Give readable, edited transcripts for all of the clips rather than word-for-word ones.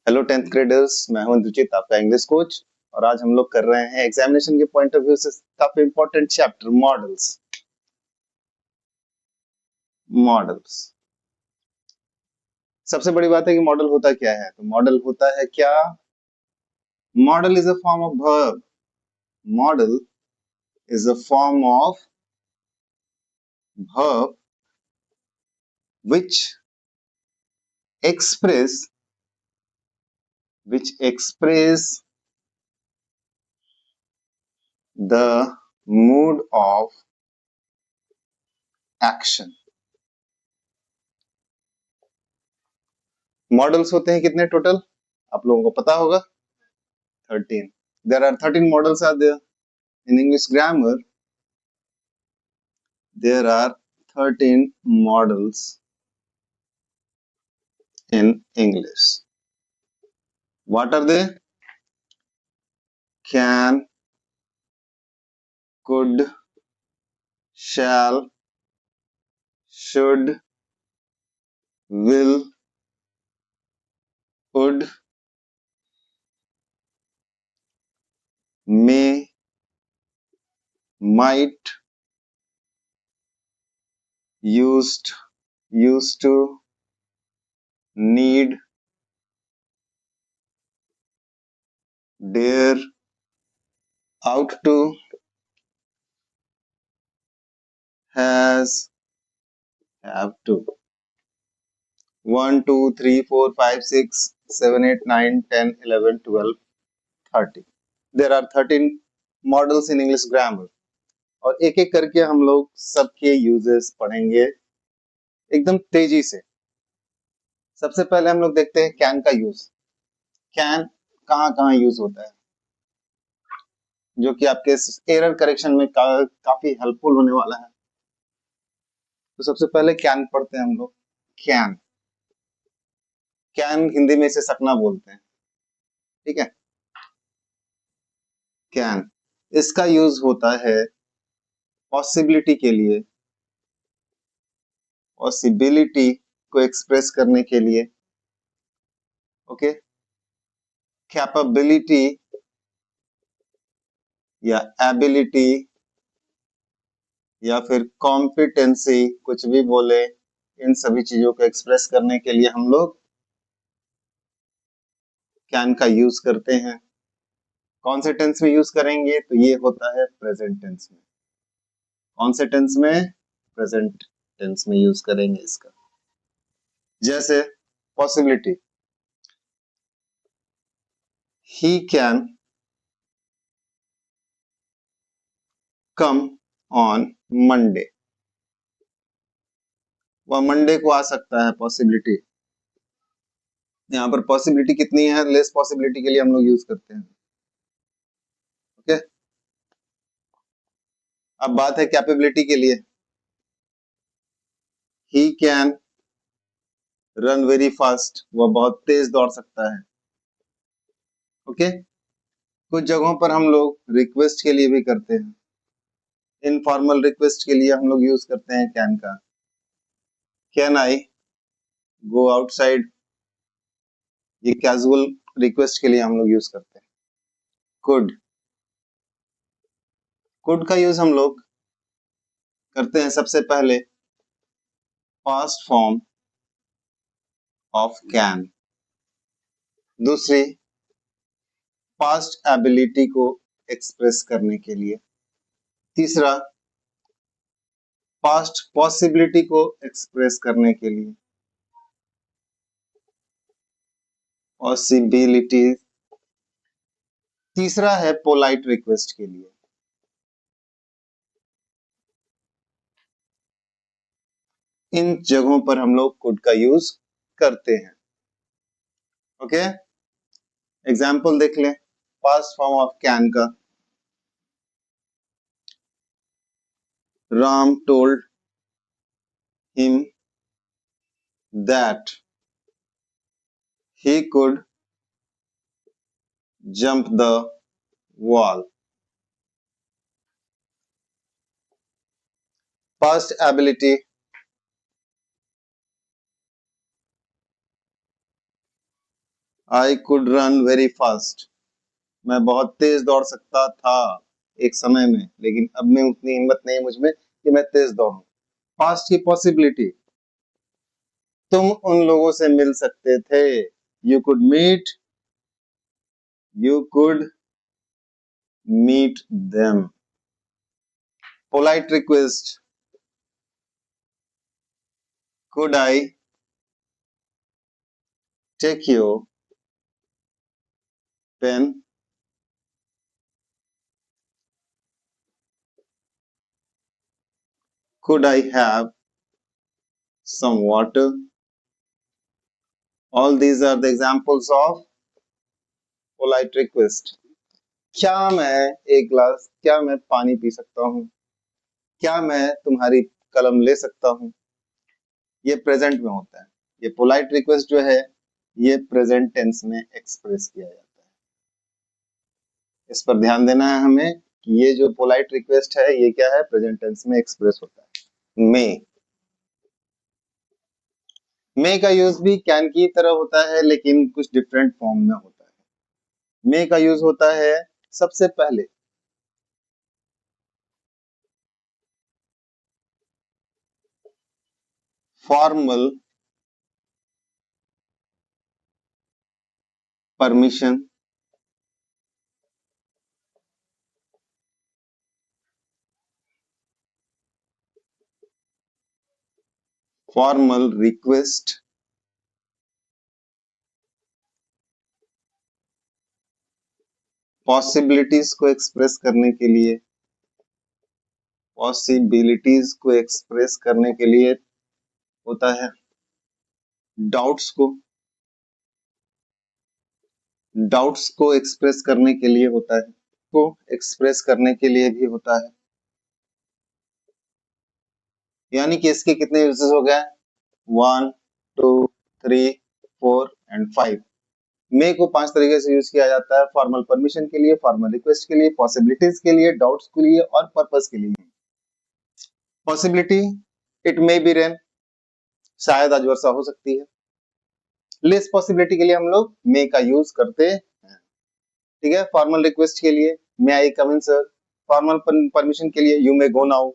Hello tenth graders, मैं हूं इंद्रजीत, आपका इंग्लिश कोच। और आज हम लोग कर रहे हैं एग्जामिनेशन के पॉइंट ऑफ व्यू से काफी इंपॉर्टेंट चैप्टर मॉडल्स। मॉडल्स सबसे बड़ी बात है कि मॉडल होता क्या है। तो मॉडल होता है क्या? Model is a form of verb. Model is a form of verb which express the mood of action। Models होते हैं कितने टोटल? आप लोगों को पता होगा, 13। There are 13 models are there in English grammar. There are 13 models in English. What are they? Can, could, shall, should, will, would, may, might, used to, need, dare, ought to, has, have to. 1, 2, 3, 4, 5, 6, 7, 8, 9, 10, 11, 12, 13. There are 13 models in English grammar. और एक एक करके हम लोग सबके uses पढ़ेंगे एकदम तेजी से। सबसे पहले हम लोग देखते हैं कैन का यूज। कैन कहाँ कहाँ यूज होता है, जो कि आपके एरर करेक्शन में काफी हेल्पफुल होने वाला है। तो सबसे पहले कैन पढ़ते हैं हम लोग। कैन कैन हिंदी में इसे सकना बोलते हैं, ठीक है। कैन, इसका यूज होता है पॉसिबिलिटी के लिए, पॉसिबिलिटी को एक्सप्रेस करने के लिए, ओके। कैपेबिलिटी या एबिलिटी या फिर कॉम्पिटेंसी, कुछ भी बोले, इन सभी चीजों को एक्सप्रेस करने के लिए हम लोग कैन का यूज करते हैं। कौन से टेंस में यूज करेंगे? तो ये होता है प्रेजेंट टेंस में। कौन से टेंस में? प्रेजेंट टेंस में यूज करेंगे इसका। जैसे possibility, he can come on Monday. वह मंडे को आ सकता है, पॉसिबिलिटी। यहाँ पर पॉसिबिलिटी कितनी है? लेस पॉसिबिलिटी के लिए हम लोग यूज करते हैं, ओके। अब बात है कैपेबिलिटी के लिए। He can run very fast, वह बहुत तेज दौड़ सकता है, ओके। कुछ जगहों पर हम लोग रिक्वेस्ट के लिए भी करते हैं। इनफॉर्मल रिक्वेस्ट के लिए हम लोग यूज करते हैं कैन का। कैन आई गो आउटसाइड, ये कैजुअल रिक्वेस्ट के लिए हम लोग यूज करते हैं। कुड, कुड का यूज हम लोग करते हैं सबसे पहले पास्ट फॉर्म ऑफ कैन। दूसरी, पास्ट एबिलिटी को एक्सप्रेस करने के लिए। तीसरा, पास्ट पॉसिबिलिटी को एक्सप्रेस करने के लिए। पॉसिबिलिटी। तीसरा है पोलाइट रिक्वेस्ट के लिए। इन जगहों पर हम लोग कुड का यूज करते हैं, ओके। एग्जाम्पल देख लें पास्ट फॉर्म ऑफ कैन का। Ram told him that he could jump the wall. Past ability, I could run very fast, मैं बहुत तेज दौड़ सकता था एक समय में, लेकिन अब मैं उतनी हिम्मत नहीं मुझ में कि मैं तेज दौड़ूं। पास्ट की पॉसिबिलिटी, तुम उन लोगों से मिल सकते थे, you could meet, you could meet them. Polite request, could I take your pen, could I have some water? All these are the examples of polite request. क्या मैं एक गिलास, क्या मैं पानी पी सकता हूँ, क्या मैं तुम्हारी कलम ले सकता हूँ, ये प्रेजेंट में होता है। ये पोलाइट रिक्वेस्ट जो है ये प्रेजेंट टेंस में एक्सप्रेस किया जाता है। इस पर ध्यान देना है हमें कि ये जो पोलाइट रिक्वेस्ट है ये क्या है, प्रेजेंट टेंस में एक्सप्रेस होता है। मे का यूज भी कैन की तरह होता है लेकिन कुछ डिफरेंट फॉर्म में होता है। मे का यूज होता है सबसे पहले formal permission, formal request, possibilities को एक्सप्रेस करने के लिए, पॉसिबिलिटीज को एक्सप्रेस करने के लिए होता है। डाउट्स को, डाउट्स को एक्सप्रेस करने के लिए होता है, को एक्सप्रेस करने के लिए भी होता है। यानी कि इसके कितने यूजेस हो गए, 1 2 3 4 एंड 5। मे को 5 तरीके से यूज किया जाता है, फॉर्मल परमिशन के लिए, फॉर्मल रिक्वेस्ट के लिए, पॉसिबिलिटीज के लिए, डाउट्स के लिए और पर्पस के लिए। Possibility, it may be rain, शायद आज वर्षा हो सकती है। लेस पॉसिबिलिटी के लिए हम लोग मे का यूज करते हैं, ठीक है। फॉर्मल रिक्वेस्ट के लिए may I come in sir, formal permission के लिए you may go now,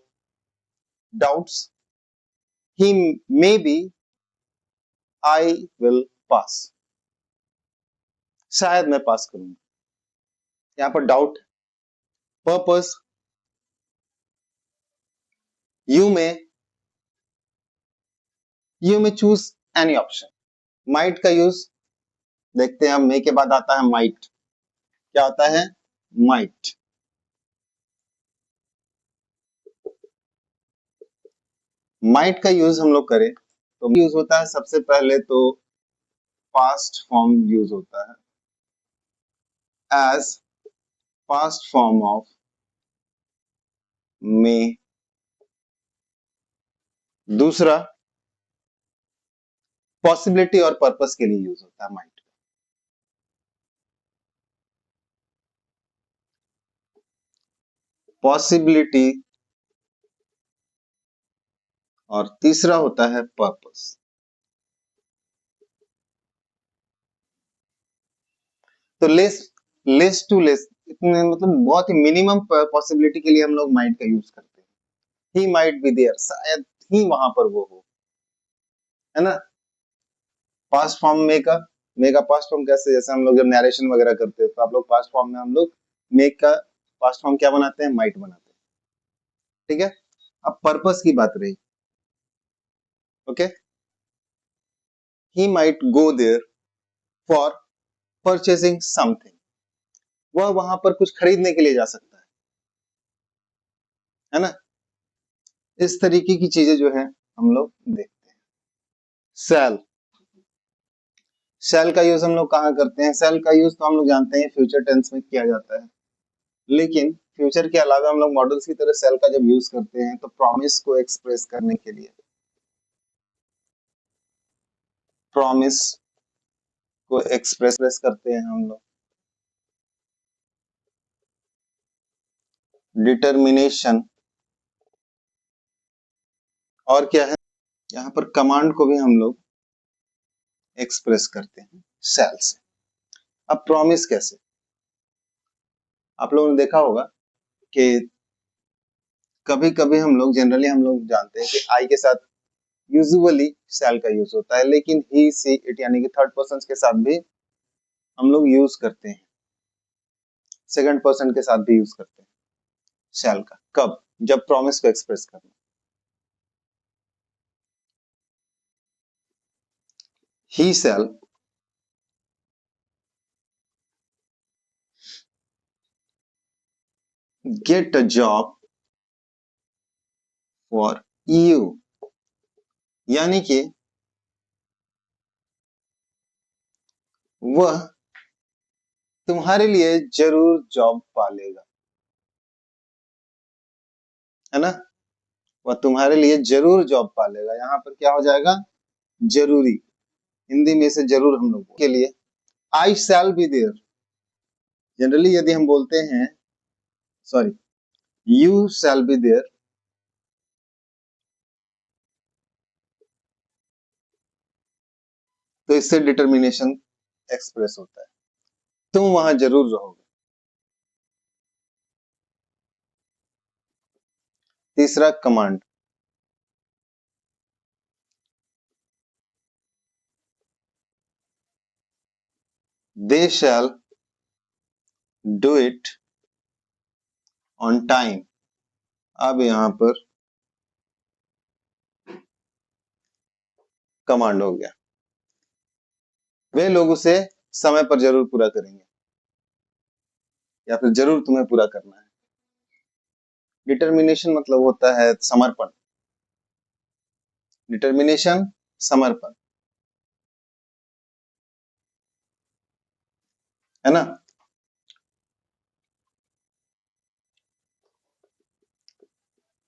doubts ही maybe I will pass, शायद मैं पास करूंगा, यहाँ पर doubt. Purpose, you may choose any option. Might का यूज देखते हैं हम, मे के बाद आता है माइट। क्या आता है, माइट। माइट का यूज हम लोग करें तो यूज होता है सबसे पहले तो पास्ट फॉर्म यूज होता है, as past form of may. दूसरा पॉसिबिलिटी और पर्पस के लिए यूज होता है माइट। पॉसिबिलिटी और तीसरा होता है पर्पस। तो लेस, लेस टू लेस, इतने मतलब बहुत ही मिनिमम पॉसिबिलिटी के लिए हम लोग माइट का यूज करते हैं। ही माइट बी देयर, शायद ही वहां पर वो हो, है ना। पास्ट फॉर्म मे का पास्ट फॉर्म कैसे, जैसे हम लोग जब नरेशन वगैरह करते हैं तो आप लोग पास्ट फॉर्म में हम लोग मेक का पास्ट फॉर्म क्या बनाते हैं, माइट बनाते हैं, ठीक है। अब पर्पस की बात रही, okay. He might go there for purchasing something, वह वहां पर कुछ खरीदने के लिए जा सकता है ना। इस तरीके की चीजें जो है हम लोग देखते हैं। सेल, सेल का यूज हम लोग कहाँ करते हैं, सेल का यूज तो हम लोग जानते हैं फ्यूचर टेंस में किया जाता है, लेकिन फ्यूचर के अलावा हम लोग मॉडल्स की तरह सेल का जब यूज करते हैं तो प्रॉमिस को एक्सप्रेस करने के लिए, प्रॉमिस को एक्सप्रेस करते हैं हम लोग। डिटर्मिनेशन, और क्या है, यहाँ पर कमांड को भी हम लोग एक्सप्रेस करते हैं सेल से। अब प्रॉमिस कैसे? आप लोगों ने देखा होगा कि कभी कभी जनरली हम लोग जानते हैं कि आई के साथ यूजुअली शैल का यूज होता है, लेकिन ही सी इट यानी कि थर्ड पर्सन के साथ भी हम लोग यूज करते हैं, सेकंड पर्सन के साथ भी यूज करते हैं शैल का। कब? जब प्रॉमिस को एक्सप्रेस करना। He shall get a job for you, यानी कि वह तुम्हारे लिए जरूर जॉब पालेगा, है ना? वह तुम्हारे लिए जरूर जॉब पालेगा। यहाँ पर क्या हो जाएगा? जरूरी। हिंदी में से जरूर हम लोग के लिए I shall be there. Generally यदि हम बोलते हैं, sorry, you shall be there, तो इससे डिटर्मिनेशन एक्सप्रेस होता है, तुम वहां जरूर रहोगे। तीसरा command, they shall do it on time. अब यहां पर कमांड हो गया, वे लोग उसे समय पर जरूर पूरा करेंगे, या फिर जरूर तुम्हें पूरा करना है। डिटर्मिनेशन मतलब होता है समर्पण। डिटर्मिनेशन, समर्पण, है ना?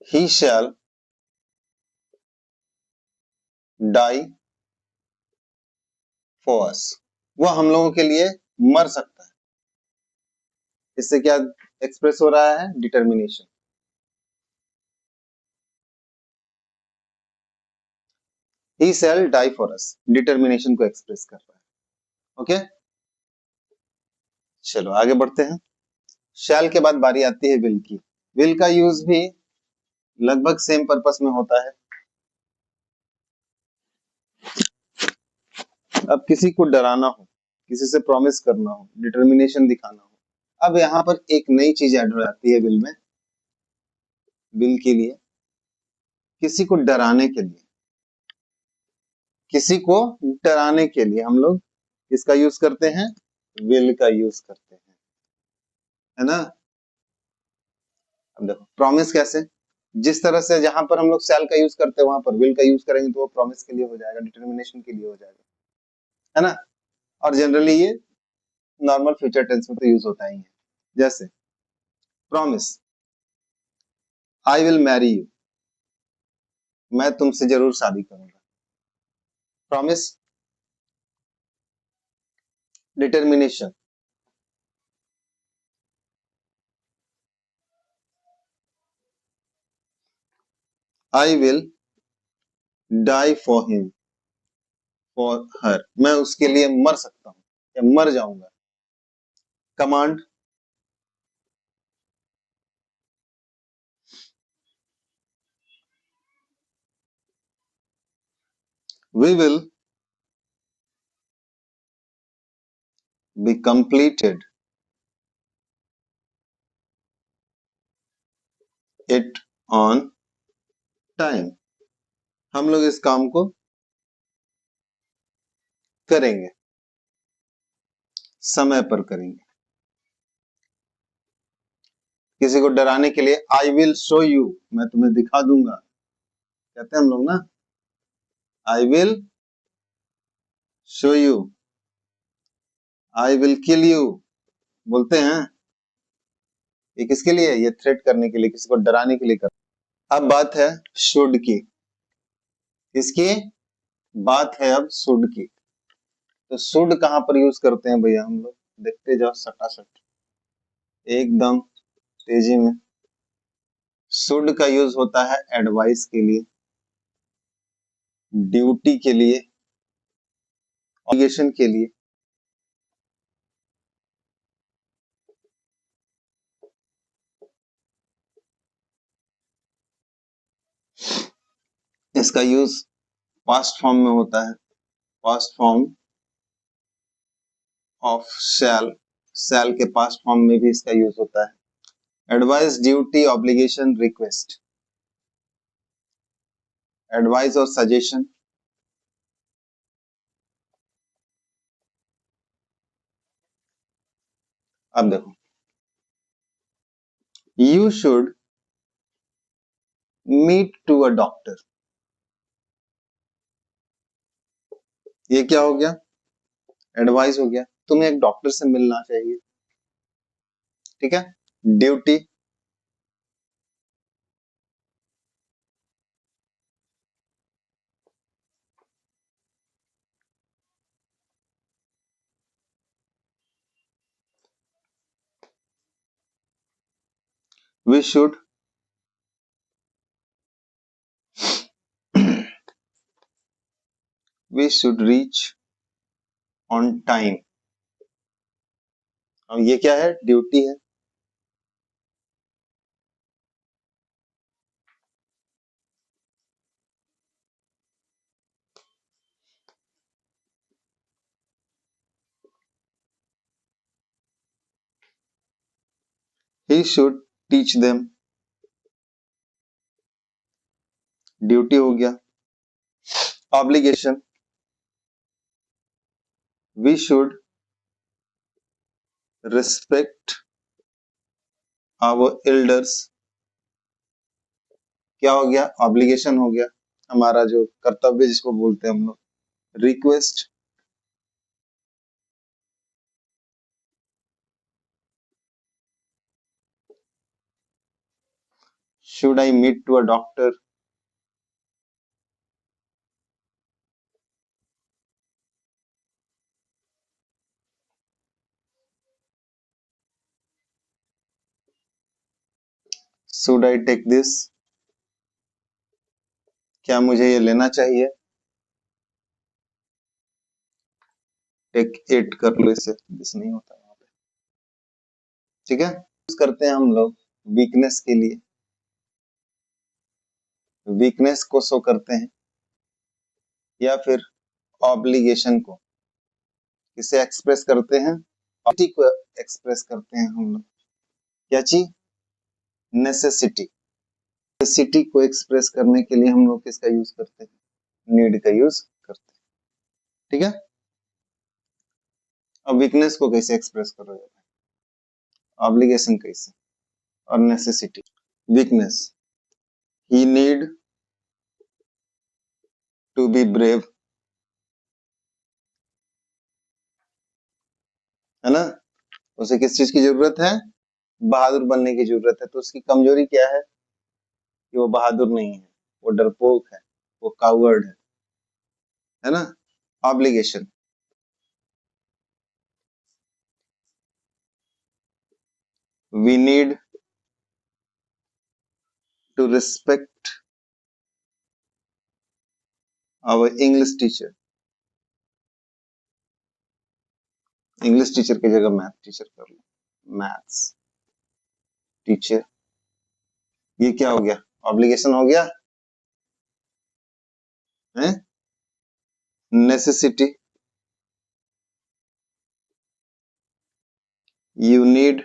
ही शैल डाई फॉर अस, वह हम लोगों के लिए मर सकता है। इससे क्या एक्सप्रेस हो रहा है? Determination. He shall die for us determination को एक्सप्रेस कर रहा है। ओके, चलो आगे बढ़ते हैं। शैल के बाद बारी आती है विल की। विल का यूज भी लगभग सेम पर्पस में होता है। अब किसी को डराना हो, किसी से प्रॉमिस करना हो, डिटर्मिनेशन दिखाना हो, अब यहाँ पर एक नई चीज ऐड हो जाती है विल में। विल के लिए, किसी को डराने के लिए, किसी को डराने के लिए हम लोग इसका यूज करते हैं, विल का यूज करते हैं, है ना? अब देखो प्रॉमिस कैसे, जिस तरह से जहां पर हम लोग शैल का यूज करते हैं वहां पर विल का यूज करेंगे तो वो प्रॉमिस के लिए हो जाएगा, डिटर्मिनेशन के लिए हो जाएगा, है ना? और जनरली ये नॉर्मल फ्यूचर टेंस में तो यूज होता ही है। जैसे promise, I will marry you, मैं तुमसे जरूर शादी करूंगा। Promise, determination, I will die for him, for her, मैं उसके लिए मर सकता हूँ या मर जाऊंगा। Command, we will be completed it on time, हम लोग इस काम को करेंगे, समय पर करेंगे। किसी को डराने के लिए आई विल शो यू, मैं तुम्हें दिखा दूंगा, कहते हैं हम लोग ना, I will show you, I will kill you, बोलते हैं। ये किसके लिए? ये थ्रेट करने के लिए, किसी को डराने के लिए कर। अब बात है शुड की। इसकी बात है अब शुड की। तो शुड कहां पर यूज करते हैं भैया हम लोग? देखते जाओ सटासट, एकदम तेजी में। शुड का यूज होता है एडवाइस के लिए, ड्यूटी के लिए, ऑब्लिगेशन के लिए, इसका यूज पास्ट फॉर्म में होता है, पास्ट फॉर्म ऑफ शैल के पास्ट फॉर्म में भी इसका यूज होता है। Advice, duty, obligation, request. Advice और सजेशन, अब देखो, you should meet to a doctor, ये क्या हो गया, एडवाइस हो गया, तुम्हें एक डॉक्टर से मिलना चाहिए, ठीक है। Duty, we should we should reach on time, अब ये क्या है, ड्यूटी है। He should teach them, duty हो गया। Obligation, we should respect our elders, क्या हो गया, ऑब्लिगेशन हो गया, हमारा जो कर्तव्य जिसको बोलते हैं हम लोग। Request, should I meet to a doctor, should I take this, क्या मुझे ये लेना चाहिए, टेक इट कर लो, इसे दिस नहीं होता वहां पे, ठीक है। यूज करते हैं हम लोग वीकनेस के लिए, वीकनेस को शो करते हैं, या फिर ऑब्लिगेशन को किसे एक्सप्रेस करते हैं, ऑब्लिगेशन को एक्सप्रेस करते हैं हम लोग, क्या चीज, नेसेसिटी, नेसेसिटी को एक्सप्रेस करने के लिए हम लोग किसका यूज करते हैं, नीड का यूज करते हैं, ठीक है। अब वीकनेस को कैसे एक्सप्रेस करोगे, ऑब्लिगेशन कैसे, और necessity. Weakness, he need to be brave, है ना, उसे किस चीज की जरूरत है, बहादुर बनने की जरूरत है, तो उसकी कमजोरी क्या है कि वो बहादुर नहीं है, वो डरपोक है, वो कावर्ड है ना। Obligation, we need to respect our English teacher, English teacher की जगह मैथ टीचर कर लो, मैथ्स टीचर, ये क्या हो गया, ऑब्लिगेशन हो गया है। Necessity, you need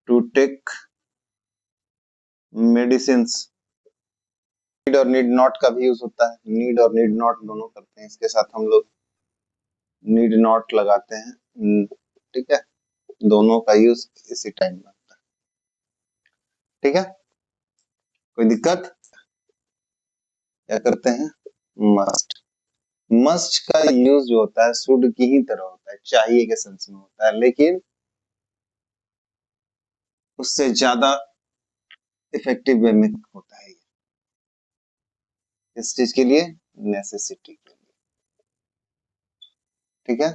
to take medicine, need और नीड नॉट का भी यूज होता है, नीड और नीड नॉट दोनों करते हैं, इसके साथ हम लोग नीड नॉट लगाते हैं, ठीक है, दोनों का यूज इसी टाइम में होता है, ठीक है। कोई दिक्कत, क्या करते हैं, मस्ट, मस्ट का यूज जो होता है शुड की ही तरह होता है, चाहिए के सेंस में होता है, लेकिन उससे ज्यादा इफेक्टिव वे में होता है, इस चीज के लिए, नेसेसिटी के लिए, ठीक है।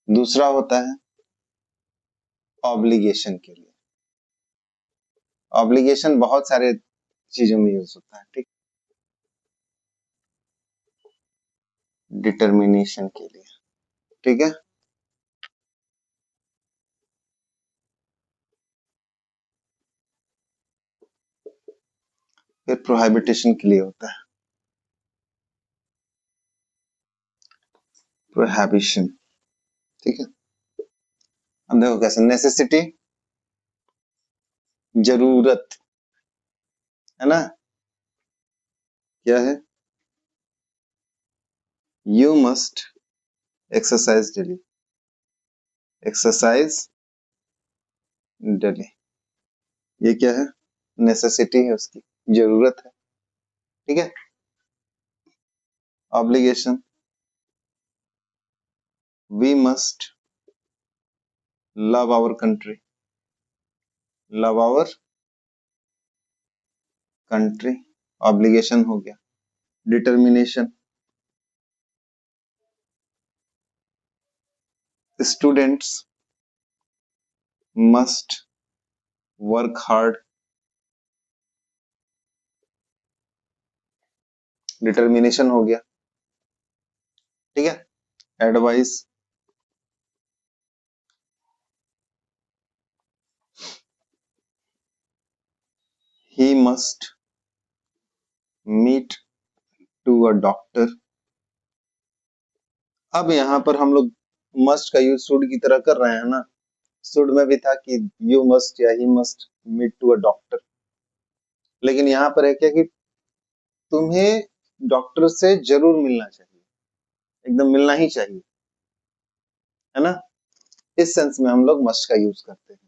दूसरा होता है ऑब्लिगेशन के लिए, ऑब्लिगेशन बहुत सारे चीजों में यूज होता है, ठीक, डिटर्मिनेशन के लिए, ठीक है। फिर प्रोहिबिटेशन के लिए होता है प्रोहिबिशन। ठीक है, अब देखो कैसे, नेसेसिटी जरूरत, है ना, क्या है, you must exercise daily, exercise daily, ये क्या है, नेसेसिटी है, उसकी जरूरत है। ठीक है, obligation, we must love our country, love our country, obligation हो गया। Determination, students must work hard, determination हो गया। ठीक है, advice, he must meet to a doctor. अब यहाँ पर हम लोग मस्ट का यूज शुड की तरह कर रहे हैं ना, शुड में भी था कि यू मस्ट या he must meet to a doctor, लेकिन यहाँ पर है क्या कि तुम्हें डॉक्टर से जरूर मिलना चाहिए, एकदम मिलना ही चाहिए, है ना, इस सेंस में हम लोग मस्ट का यूज करते हैं।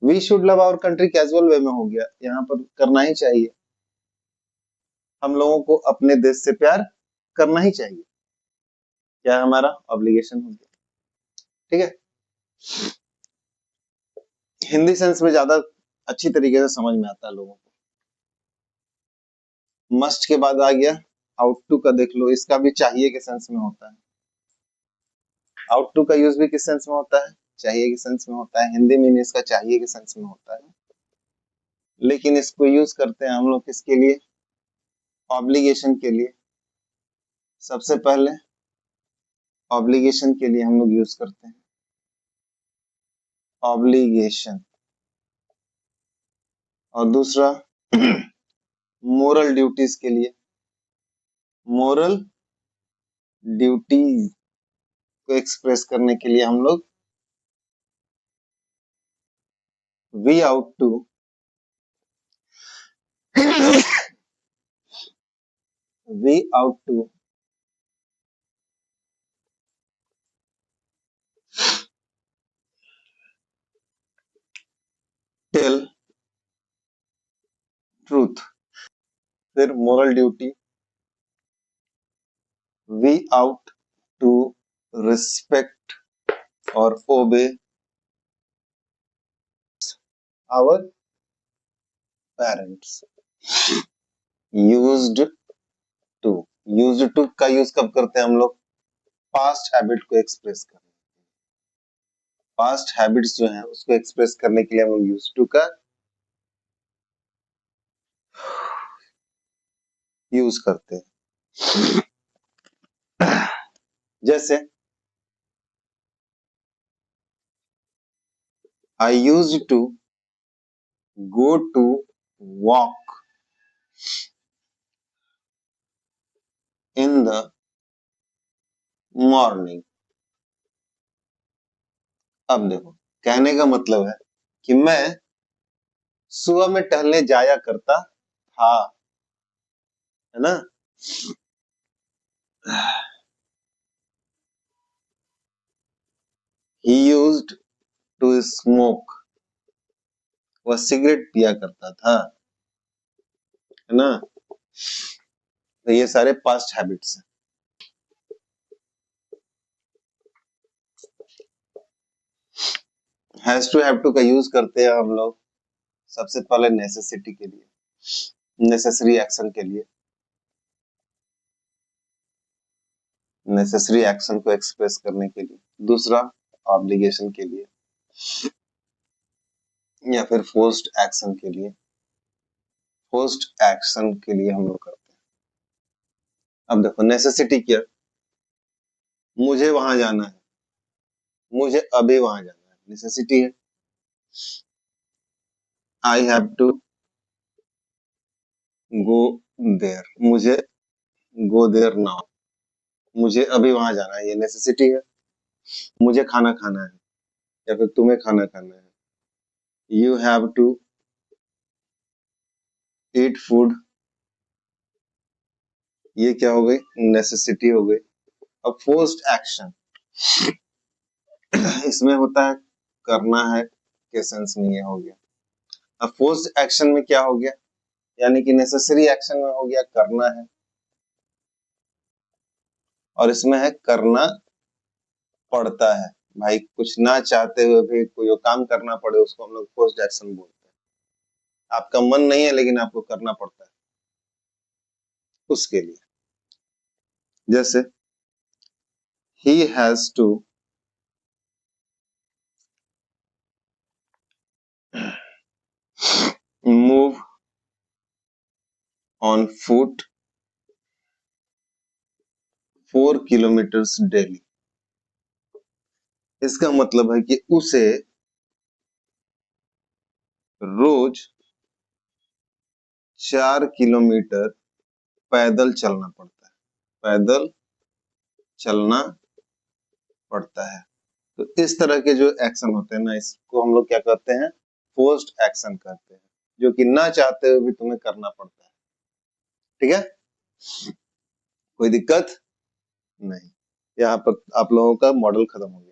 We should love our country casual way में हो गया, यहाँ पर करना ही चाहिए, हम लोगों को अपने देश से प्यार करना ही चाहिए, क्या है हमारा ऑब्लिगेशन हो गया। ठीक है, हिंदी सेंस में ज्यादा अच्छी तरीके से समझ में आता है लोगों को। मस्ट के बाद आ गया आउट टू का, देख लो, इसका भी चाहिए के सेंस में होता है। आउट टू का यूज भी किस सेंस में होता है, चाहिए के सेंस में होता है, हिंदी में इसका चाहिए के सेंस में होता है, लेकिन इसको यूज करते हैं हम लोग किसके लिए, ऑब्लिगेशन के लिए। सबसे पहले ऑब्लिगेशन के लिए हम लोग यूज करते हैं ऑब्लिगेशन, और दूसरा मोरल ड्यूटीज के लिए, मोरल ड्यूटीज को एक्सप्रेस करने के लिए हम लोग we ought to we ought to tell truth. फिर moral duty, we ought to respect और obey our parents. Used to, used to का यूज कब करते हैं हम लोग, पास्ट हैबिट को एक्सप्रेस करने, पास्ट हैबिट्स जो है उसको एक्सप्रेस करने के लिए हम लोग यूज टू का यूज करते हैं। जैसे I use to go to walk in the morning. अब देखो, कहने का मतलब है कि मैं सुबह में टहलने जाया करता था, है ना। ही यूज्ड टू स्मोक, वह सिगरेट पिया करता था, है ना। तो ये सारे पास्ट हैबिट्स हैं। हैज टू हैव टू का यूज करते हैं हम लोग सबसे पहले नेसेसिटी के लिए, नेसेसरी एक्शन के लिए, नेसेसरी एक्शन को एक्सप्रेस करने के लिए, दूसरा ऑब्लिगेशन के लिए, या फिर फोर्स्ड एक्शन के लिए, फोर्स्ड एक्शन के लिए हम लोग करते हैं। अब देखो नेसेसिटी क्या, मुझे वहां जाना है, मुझे अभी वहां जाना है, नेसेसिटी है। I have to go there, मुझे गो देयर नाउ, मुझे अभी वहां जाना है, ये नेसेसिटी है। मुझे खाना खाना है या फिर तुम्हें खाना खाना है। You have to eat food, ये क्या हो गई, नेसेसिटी हो गई। अब फोर्स्ड एक्शन, इसमें होता है करना है के सेंस में ये हो गया। अब फोर्स्ड एक्शन में क्या हो गया, यानी कि नेसेसरी एक्शन में हो गया करना है, और इसमें है करना पड़ता है। भाई कुछ ना चाहते हुए भी कोई काम करना पड़े उसको हम लोग फोर्स्ड एक्शन बोलते हैं। आपका मन नहीं है लेकिन आपको करना पड़ता है उसके लिए। जैसे he has to move on foot 4 kilometres daily. इसका मतलब है कि उसे रोज 4 किलोमीटर पैदल चलना पड़ता है, पैदल चलना पड़ता है। तो इस तरह के जो एक्शन होते हैं ना, इसको हम लोग क्या कहते हैं, फोर्स्ड एक्शन कहते हैं, जो कि ना चाहते हुए भी तुम्हें करना पड़ता है। ठीक है, कोई दिक्कत नहीं। यहाँ पर आप लोगों का मॉडल खत्म हो गया।